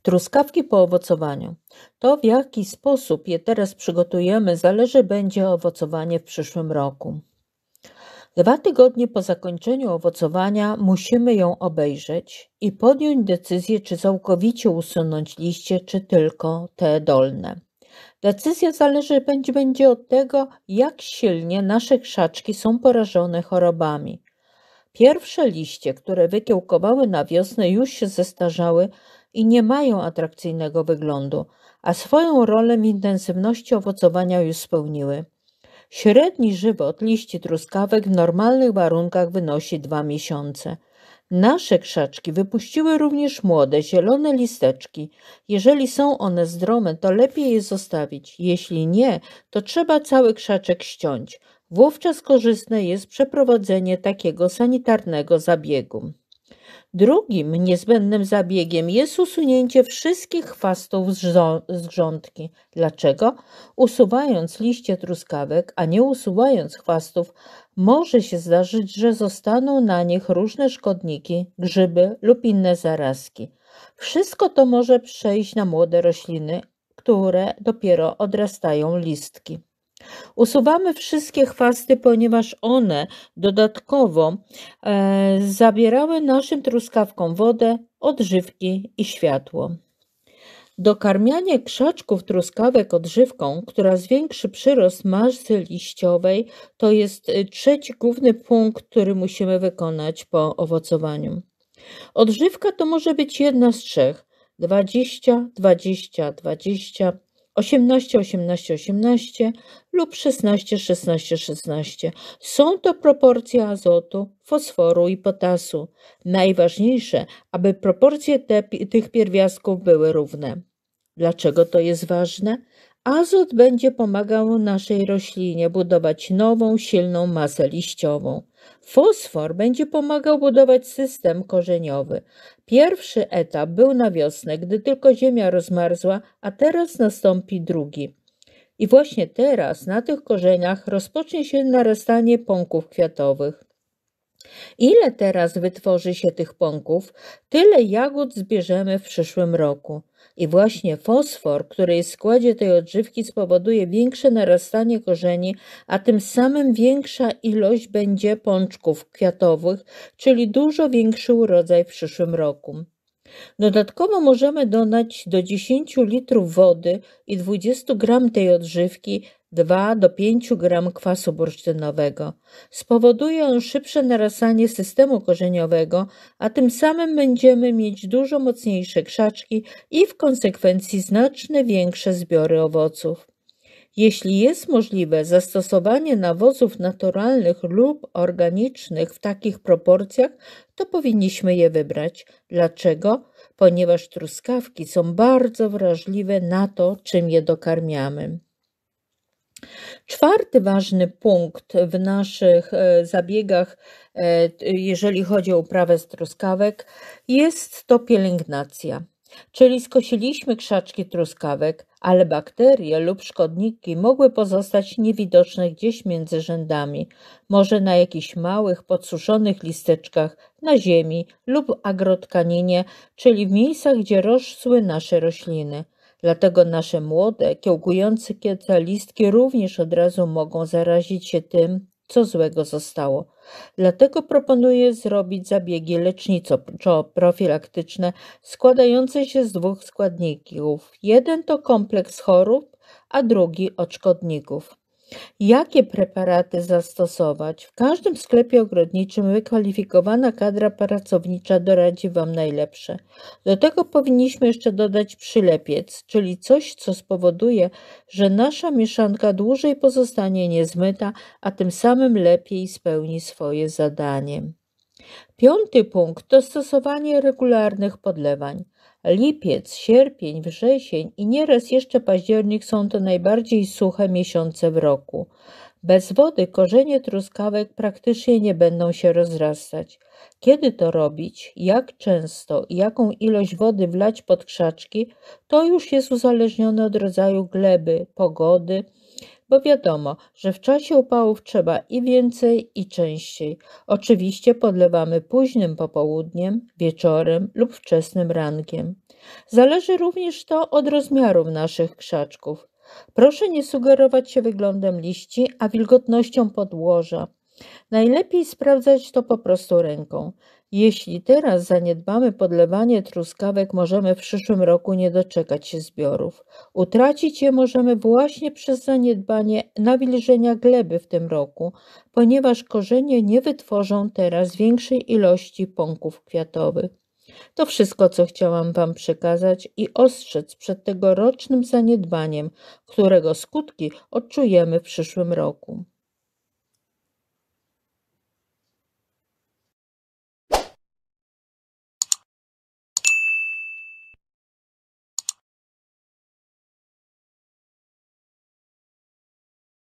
Truskawki po owocowaniu. To, w jaki sposób je teraz przygotujemy, zależy będzie owocowanie w przyszłym roku. 2 tygodnie po zakończeniu owocowania musimy ją obejrzeć i podjąć decyzję, czy całkowicie usunąć liście, czy tylko te dolne. Decyzja zależy będzie od tego, jak silnie nasze krzaczki są porażone chorobami. Pierwsze liście, które wykiełkowały na wiosnę, już się zestarzały i nie mają atrakcyjnego wyglądu, a swoją rolę w intensywności owocowania już spełniły. Średni żywot liści truskawek w normalnych warunkach wynosi 2 miesiące. Nasze krzaczki wypuściły również młode, zielone listeczki. Jeżeli są one zdrowe, to lepiej je zostawić. Jeśli nie, to trzeba cały krzaczek ściąć. Wówczas korzystne jest przeprowadzenie takiego sanitarnego zabiegu. Drugim niezbędnym zabiegiem jest usunięcie wszystkich chwastów z grządki. Dlaczego? Usuwając liście truskawek, a nie usuwając chwastów, może się zdarzyć, że zostaną na nich różne szkodniki, grzyby lub inne zarazki. Wszystko to może przejść na młode rośliny, które dopiero odrastają listki. Usuwamy wszystkie chwasty, ponieważ one dodatkowo zabierały naszym truskawkom wodę, odżywki i światło. Dokarmianie krzaczków truskawek odżywką, która zwiększy przyrost masy liściowej, to jest trzeci główny punkt, który musimy wykonać po owocowaniu. Odżywka to może być jedna z trzech: 20, 20, 20, 18, 18, 18 lub 16, 16, 16. Są to proporcje azotu, fosforu i potasu. Najważniejsze, aby proporcje tych pierwiastków były równe. Dlaczego to jest ważne? Azot będzie pomagał naszej roślinie budować nową, silną masę liściową. Fosfor będzie pomagał budować system korzeniowy. Pierwszy etap był na wiosnę, gdy tylko ziemia rozmarzła, a teraz nastąpi drugi. I właśnie teraz na tych korzeniach rozpocznie się narastanie pąków kwiatowych. Ile teraz wytworzy się tych pąków, tyle jagód zbierzemy w przyszłym roku. I właśnie fosfor, który jest w składzie tej odżywki, spowoduje większe narastanie korzeni, a tym samym większa ilość będzie pączków kwiatowych, czyli dużo większy urodzaj w przyszłym roku. Dodatkowo możemy dodać do 10 litrów wody i 20 gram tej odżywki 2 do 5 gram kwasu bursztynowego. Spowoduje on szybsze narastanie systemu korzeniowego, a tym samym będziemy mieć dużo mocniejsze krzaczki i w konsekwencji znacznie większe zbiory owoców. Jeśli jest możliwe zastosowanie nawozów naturalnych lub organicznych w takich proporcjach, to powinniśmy je wybrać. Dlaczego? Ponieważ truskawki są bardzo wrażliwe na to, czym je dokarmiamy. Czwarty ważny punkt w naszych zabiegach, jeżeli chodzi o uprawę z truskawek, jest to pielęgnacja. Czyli skosiliśmy krzaczki truskawek, ale bakterie lub szkodniki mogły pozostać niewidoczne gdzieś między rzędami, może na jakichś małych, podsuszonych listeczkach, na ziemi lub agrotkaninie, czyli w miejscach, gdzie rosły nasze rośliny. Dlatego nasze młode, kiełkujące listki również od razu mogą zarazić się tym, co złego zostało. Dlatego proponuję zrobić zabiegi leczniczo-profilaktyczne składające się z 2 składników. Jeden to kompleks chorób, a drugi od szkodników. Jakie preparaty zastosować? W każdym sklepie ogrodniczym wykwalifikowana kadra pracownicza doradzi Wam najlepsze. Do tego powinniśmy jeszcze dodać przylepiec, czyli coś, co spowoduje, że nasza mieszanka dłużej pozostanie niezmyta, a tym samym lepiej spełni swoje zadanie. 5. punkt to stosowanie regularnych podlewań. Lipiec, sierpień, wrzesień i nieraz jeszcze październik są to najbardziej suche miesiące w roku. Bez wody korzenie truskawek praktycznie nie będą się rozrastać. Kiedy to robić, jak często i jaką ilość wody wlać pod krzaczki, to już jest uzależnione od rodzaju gleby, pogody, bo wiadomo, że w czasie upałów trzeba i więcej, i częściej. Oczywiście podlewamy późnym popołudniem, wieczorem lub wczesnym rankiem. Zależy również to od rozmiarów naszych krzaczków. Proszę nie sugerować się wyglądem liści, a wilgotnością podłoża. Najlepiej sprawdzać to po prostu ręką. Jeśli teraz zaniedbamy podlewanie truskawek, możemy w przyszłym roku nie doczekać się zbiorów. Utracić je możemy właśnie przez zaniedbanie nawilżenia gleby w tym roku, ponieważ korzenie nie wytworzą teraz większej ilości pąków kwiatowych. To wszystko, co chciałam Wam przekazać i ostrzec przed tegorocznym zaniedbaniem, którego skutki odczujemy w przyszłym roku.